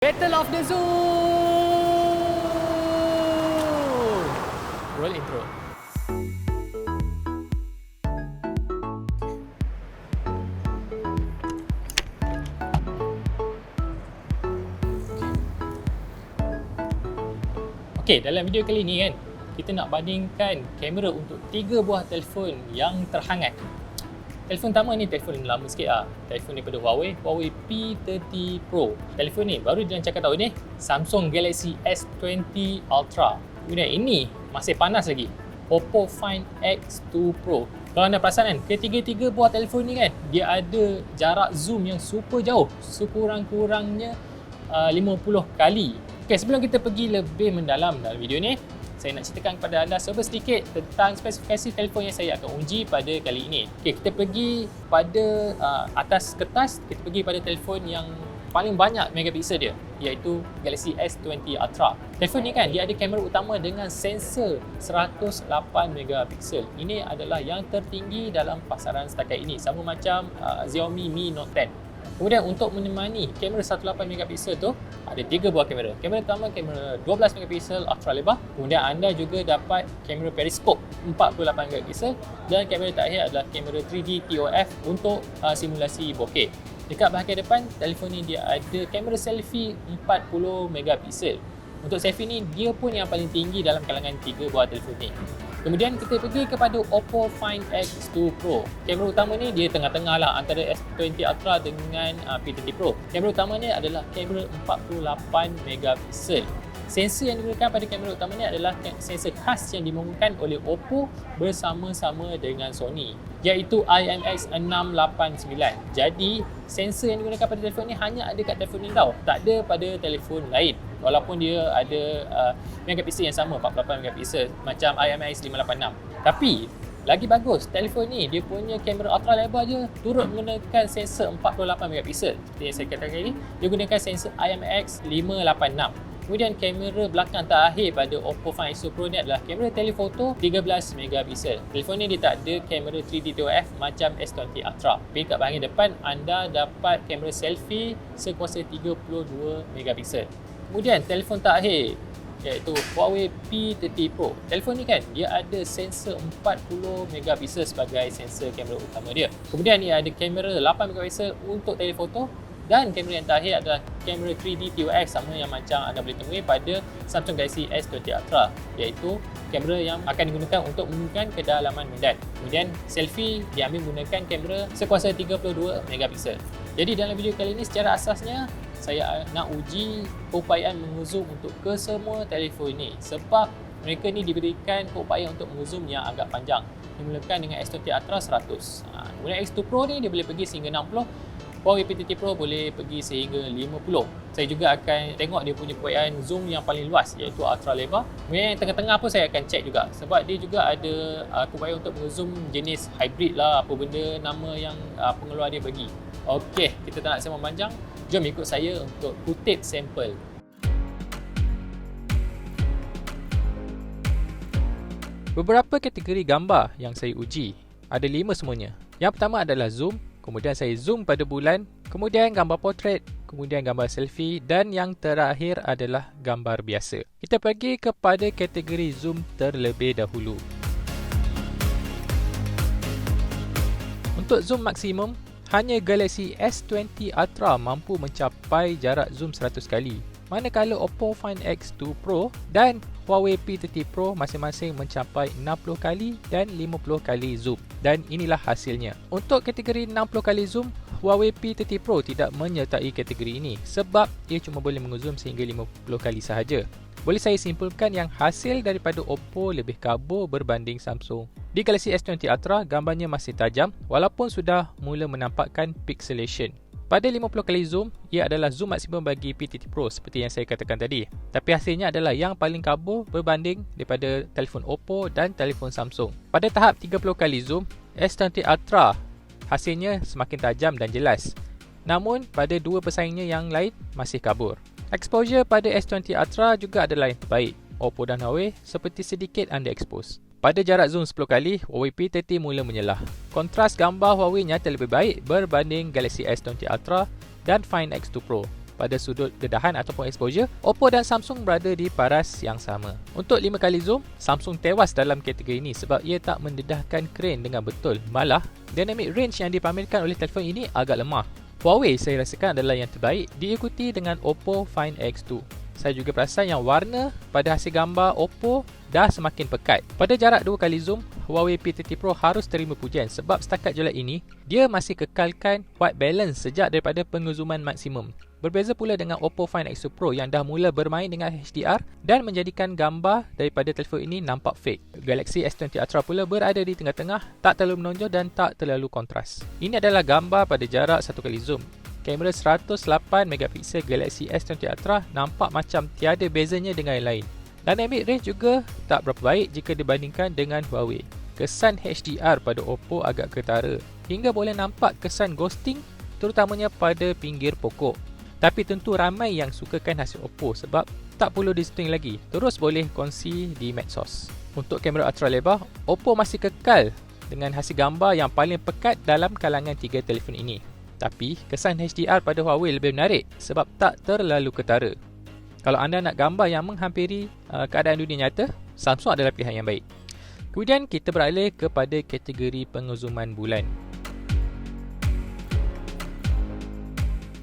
Battle of the Zoo. Roll intro. Okey, dalam video kali ni kan, kita nak bandingkan kamera untuk 3 buah telefon yang terhangat. Telefon pertama ni telefon lama sikit lah. Telefon daripada Huawei P30 Pro. Telefon ni baru dilancarkan tahun ni, Samsung Galaxy S20 Ultra. Kemudian ini masih panas lagi, Oppo Find X2 Pro. Kalau anda perasan kan, ketiga-tiga buah telefon ni kan, dia ada jarak zoom yang super jauh, sekurang-kurangnya 50 kali. Okay, sebelum kita pergi lebih mendalam dalam video ni, saya nak ceritakan kepada anda sedikit tentang spesifikasi telefon yang saya akan uji pada kali ini. Okay, kita pergi pada atas kertas, kita pergi pada telefon yang paling banyak megapiksel dia, iaitu Galaxy S20 Ultra. Telefon ni kan, dia ada kamera utama dengan sensor 108 megapiksel. Ini adalah yang tertinggi dalam pasaran setakat ini, sama macam Xiaomi Mi Note 10. Kemudian untuk menemani kamera 108 megapiksel tu, ada 3 buah kamera. Kamera pertama, kamera 12 megapiksel ultra lebar. Kemudian anda juga dapat kamera periskop 48 megapiksel, dan kamera terakhir adalah kamera 3D TOF untuk simulasi bokeh. Dekat bahagian depan, telefon ni dia ada kamera selfie 40 megapiksel. Untuk selfie ni, dia pun yang paling tinggi dalam kalangan 3 buah telefon ni. Kemudian kita pergi kepada Oppo Find X2 Pro. Kamera utama ni dia tengah-tengah lah antara S20 Ultra dengan P30 Pro. Kamera utama ni adalah kamera 48 megapiksel. Sensor yang digunakan pada kamera utama ni adalah sensor khas yang dimulakan oleh Oppo bersama-sama dengan Sony, iaitu IMX689. Jadi, sensor yang digunakan pada telefon ni hanya ada kat telefon ni tau, tak ada pada telefon lain. Walaupun dia ada megapiksel yang sama, 48 megapiksel macam IMX586. Tapi lagi bagus, telefon ni dia punya kamera ultra lebar je turut menggunakan sensor 48 megapiksel. Seperti yang saya katakan tadi, dia gunakan sensor IMX586. Kemudian kamera belakang terakhir pada Oppo Find X2 Pro ni adalah kamera telefoto 13 megapiksel. Telefon ni dia tak ada kamera 3D TOF macam S20 Ultra. Tapi kat bahagian depan anda dapat kamera selfie sekuasa 32 megapiksel. Kemudian telefon terakhir, iaitu Huawei P30 Pro. Telefon ni kan, dia ada sensor 40 megapiksel sebagai sensor kamera utama dia. Kemudian dia ada kamera 8 megapiksel untuk telefoto, dan kamera yang terakhir adalah kamera 3D TOF sama yang macam anda boleh temui pada Samsung Galaxy S20 Ultra, iaitu kamera yang akan digunakan untuk menunjukkan kedalaman medan. Kemudian selfie diambil menggunakan kamera sekuasa 32 megapiksel. Jadi dalam video kali ini secara asasnya saya nak uji keupayaan mengezoom untuk kesemua telefon ni, sebab mereka ni diberikan keupayaan untuk mengezoom yang agak panjang. Dimulakan dengan S20 Ultra 100. Kemudian X2 Pro ni dia boleh pergi sehingga 60. Huawei P30 Pro boleh pergi sehingga 50. Saya juga akan tengok dia punya keupayaan zoom yang paling luas, iaitu ultra lebar. Kemudian yang tengah-tengah pun saya akan check juga, sebab dia juga ada keupayaan untuk mengezoom jenis hybrid lah, apa benda nama yang pengeluar dia bagi. Okey, kita tak nak sembang panjang. Jom ikut saya untuk kutip sampel. Beberapa kategori gambar yang saya uji, ada 5 semuanya. Yang pertama adalah zoom, kemudian saya zoom pada bulan, kemudian gambar portrait, kemudian gambar selfie, dan yang terakhir adalah gambar biasa. Kita pergi kepada kategori zoom terlebih dahulu. Untuk zoom maksimum, hanya Galaxy S20 Ultra mampu mencapai jarak zoom 100 kali. Manakala Oppo Find X2 Pro dan Huawei P30 Pro masing-masing mencapai 60 kali dan 50 kali zoom. Dan inilah hasilnya. Untuk kategori 60 kali zoom, Huawei P30 Pro tidak menyertai kategori ini sebab ia cuma boleh mengezoom sehingga 50 kali sahaja. Boleh saya simpulkan yang hasil daripada Oppo lebih kabur berbanding Samsung. Di Galaxy S20 Ultra, gambarnya masih tajam walaupun sudah mula menampakkan pixelation. Pada 50 kali zoom, ia adalah zoom maksimum bagi P30 Pro seperti yang saya katakan tadi. Tapi hasilnya adalah yang paling kabur berbanding daripada telefon Oppo dan telefon Samsung. Pada tahap 30 kali zoom, S20 Ultra hasilnya semakin tajam dan jelas. Namun, pada dua pesaingnya yang lain masih kabur. Exposure pada S20 Ultra juga adalah yang terbaik. Oppo dan Huawei seperti sedikit underexposed. Pada jarak zoom 10 kali, Huawei P30 mula menyelah. Kontras gambar Huawei nyata lebih baik berbanding Galaxy S20 Ultra dan Find X2 Pro. pada sudut dedahan ataupun exposure, Oppo dan Samsung berada di paras yang sama. Untuk 5 kali zoom, Samsung tewas dalam kategori ini sebab ia tak mendedahkan crane dengan betul. Malah, dynamic range yang dipamerkan oleh telefon ini agak lemah. Huawei saya rasakan adalah yang terbaik, diikuti dengan Oppo Find X2. Saya juga perasan yang warna pada hasil gambar Oppo dah semakin pekat. Pada jarak 2 kali zoom, Huawei P30 Pro harus terima pujian sebab setakat jualan ini, dia masih kekalkan white balance sejak daripada pengezuman maksimum. Berbeza pula dengan Oppo Find X2 Pro yang dah mula bermain dengan HDR dan menjadikan gambar daripada telefon ini nampak fake. Galaxy S20 Ultra pula berada di tengah-tengah, tak terlalu menonjol dan tak terlalu kontras. Ini adalah gambar pada jarak 1 kali zoom. Kamera 108MP Galaxy S20 Ultra nampak macam tiada bezanya dengan yang lain. Dynamic range juga tak berapa baik jika dibandingkan dengan Huawei. Kesan HDR pada Oppo agak ketara, hingga boleh nampak kesan ghosting terutamanya pada pinggir pokok. Tapi tentu ramai yang sukakan hasil Oppo sebab tak perlu disetting lagi, terus boleh kongsi di medsos. Untuk kamera ultra lebar, Oppo masih kekal dengan hasil gambar yang paling pekat dalam kalangan 3 telefon ini. Tapi kesan HDR pada Huawei lebih menarik sebab tak terlalu ketara. Kalau anda nak gambar yang menghampiri keadaan dunia nyata, Samsung adalah pilihan yang baik. Kemudian kita beralih kepada kategori pengezuman bulan.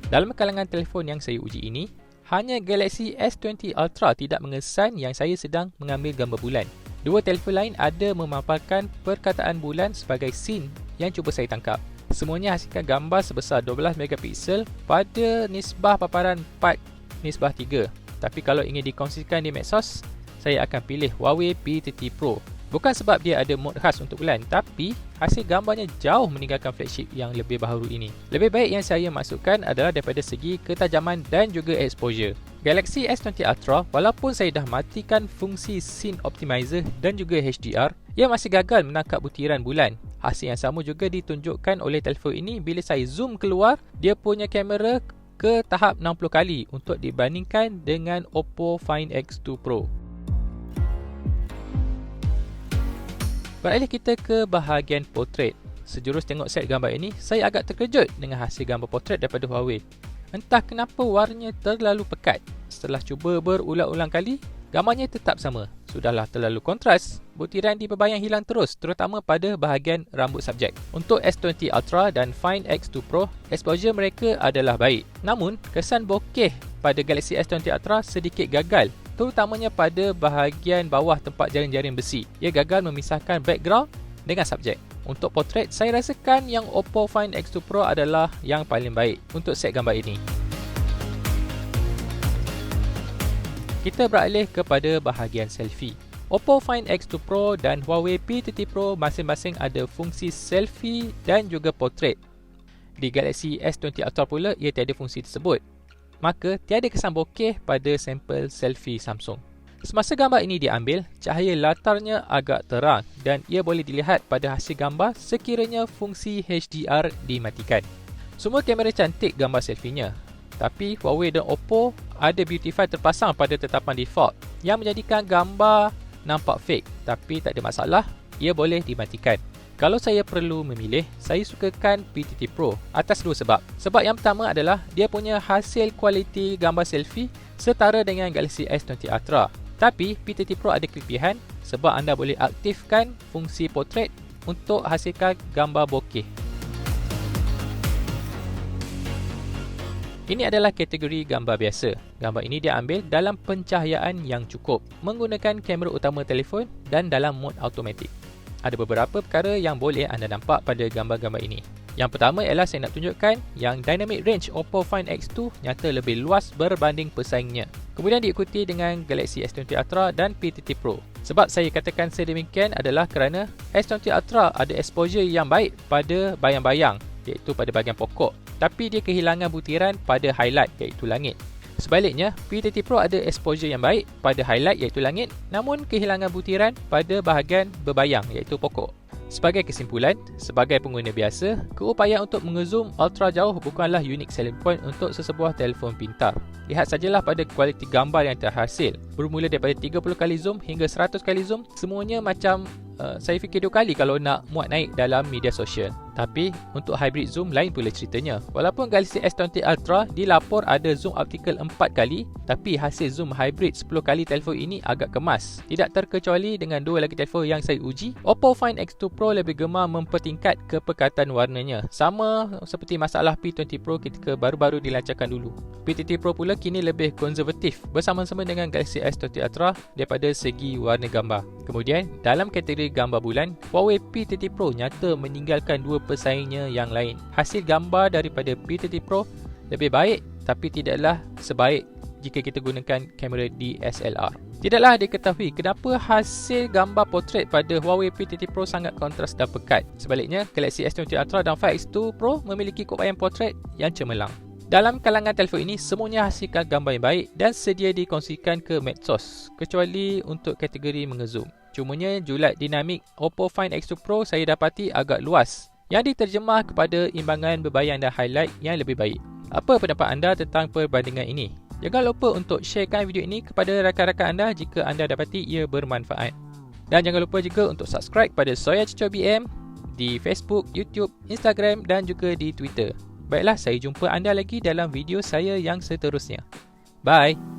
Dalam kalangan telefon yang saya uji ini, hanya Galaxy S20 Ultra tidak mengesan yang saya sedang mengambil gambar bulan. Dua telefon lain ada memaparkan perkataan bulan sebagai scene yang cuba saya tangkap. Semuanya hasilkan gambar sebesar 12MP pada nisbah paparan 4:3. Tapi kalau ingin dikongsikan di medsos, saya akan pilih Huawei P30 Pro. Bukan sebab dia ada mod khas untuk bulan, tapi hasil gambarnya jauh meninggalkan flagship yang lebih baharu ini. Lebih baik yang saya masukkan adalah daripada segi ketajaman dan juga exposure. Galaxy S20 Ultra, walaupun saya dah matikan fungsi Scene Optimizer dan juga HDR, ia masih gagal menangkap butiran bulan. Hasil yang sama juga ditunjukkan oleh telefon ini bila saya zoom keluar dia punya kamera ke tahap 60 kali untuk dibandingkan dengan Oppo Find X2 Pro. Beralih kita ke bahagian portrait. Sejurus tengok set gambar ini, saya agak terkejut dengan hasil gambar portrait daripada Huawei. Entah kenapa warnanya terlalu pekat. Setelah cuba berulang-ulang kali, gambarnya tetap sama. Sudahlah terlalu kontras, butiran di berbayang hilang terus, terutama pada bahagian rambut subjek. Untuk S20 Ultra dan Find X2 Pro, exposure mereka adalah baik. Namun, kesan bokeh pada Galaxy S20 Ultra sedikit gagal, terutamanya pada bahagian bawah tempat jaring-jaring besi. Ia gagal memisahkan background dengan subjek. Untuk portrait, saya rasakan yang Oppo Find X2 Pro adalah yang paling baik untuk set gambar ini. Kita beralih kepada bahagian selfie. Oppo Find X2 Pro dan Huawei P30 Pro masing-masing ada fungsi selfie dan juga portrait. Di Galaxy S20 Ultra pula ia tiada fungsi tersebut. Maka tiada kesan bokeh pada sampel selfie Samsung. Semasa gambar ini diambil, cahaya latarnya agak terang dan ia boleh dilihat pada hasil gambar sekiranya fungsi HDR dimatikan. Semua kamera cantik gambar selfienya. Tapi Huawei dan Oppo ada Beautify terpasang pada tetapan default yang menjadikan gambar nampak fake, tapi tak ada masalah, ia boleh dimatikan. Kalau saya perlu memilih, saya sukakan P30 Pro atas dua sebab. Sebab yang pertama adalah dia punya hasil kualiti gambar selfie setara dengan Galaxy S20 Ultra. Tapi P30 Pro ada kelebihan sebab anda boleh aktifkan fungsi portrait untuk hasilkan gambar bokeh. Ini adalah kategori gambar biasa. Gambar ini diambil dalam pencahayaan yang cukup, menggunakan kamera utama telefon dan dalam mod automatik. Ada beberapa perkara yang boleh anda nampak pada gambar-gambar ini. Yang pertama ialah saya nak tunjukkan yang dynamic range Oppo Find X2 nyata lebih luas berbanding pesaingnya. Kemudian diikuti dengan Galaxy S20 Ultra dan P30 Pro. Sebab saya katakan sedemikian adalah kerana S20 Ultra ada exposure yang baik pada bayang-bayang, iaitu pada bahagian pokok. Tapi dia kehilangan butiran pada highlight, iaitu langit. Sebaliknya, P30 Pro ada exposure yang baik pada highlight iaitu langit, namun kehilangan butiran pada bahagian berbayang iaitu pokok. Sebagai kesimpulan, sebagai pengguna biasa, keupayaan untuk mengezoom ultra jauh bukanlah unique selling point untuk sesebuah telefon pintar. Lihat sajalah pada kualiti gambar yang terhasil. Bermula daripada 30 kali zoom hingga 100 kali zoom, semuanya macam saya fikir 2 kali kalau nak muat naik dalam media sosial. Tapi untuk hybrid zoom lain pula ceritanya. Walaupun Galaxy S20 Ultra dilapor ada zoom optical 4 kali, tapi hasil zoom hybrid 10 kali telefon ini agak kemas. Tidak terkecuali dengan dua lagi telefon yang saya uji. Oppo Find X2 Pro lebih gemar mempertingkat kepekatan warnanya. Sama seperti masalah P20 Pro ketika baru-baru dilancarkan dulu. P30 Pro pula kini lebih konservatif bersama-sama dengan Galaxy S20 Ultra daripada segi warna gambar. Kemudian dalam kategori gambar bulan, Huawei P30 Pro nyata meninggalkan dua pesaingnya yang lain. Hasil gambar daripada P30 Pro lebih baik, tapi tidaklah sebaik jika kita gunakan kamera DSLR. Tidaklah diketahui kenapa hasil gambar portrait pada Huawei P30 Pro sangat kontras dan pekat. Sebaliknya, Galaxy S20 Ultra dan Find X2 Pro memiliki kupaian portrait yang cemerlang. Dalam kalangan telefon ini, semuanya hasilkan gambar yang baik dan sedia dikongsikan ke medsos, kecuali untuk kategori mengezoom. Cumanya, julat dinamik Oppo Find X2 Pro saya dapati agak luas, yang diterjemah kepada imbangan berbayang dan highlight yang lebih baik. Apa pendapat anda tentang perbandingan ini? Jangan lupa untuk sharekan video ini kepada rakan-rakan anda jika anda dapati ia bermanfaat. Dan jangan lupa juga untuk subscribe pada Soya Cucur BM di Facebook, YouTube, Instagram dan juga di Twitter. Baiklah, saya jumpa anda lagi dalam video saya yang seterusnya. Bye!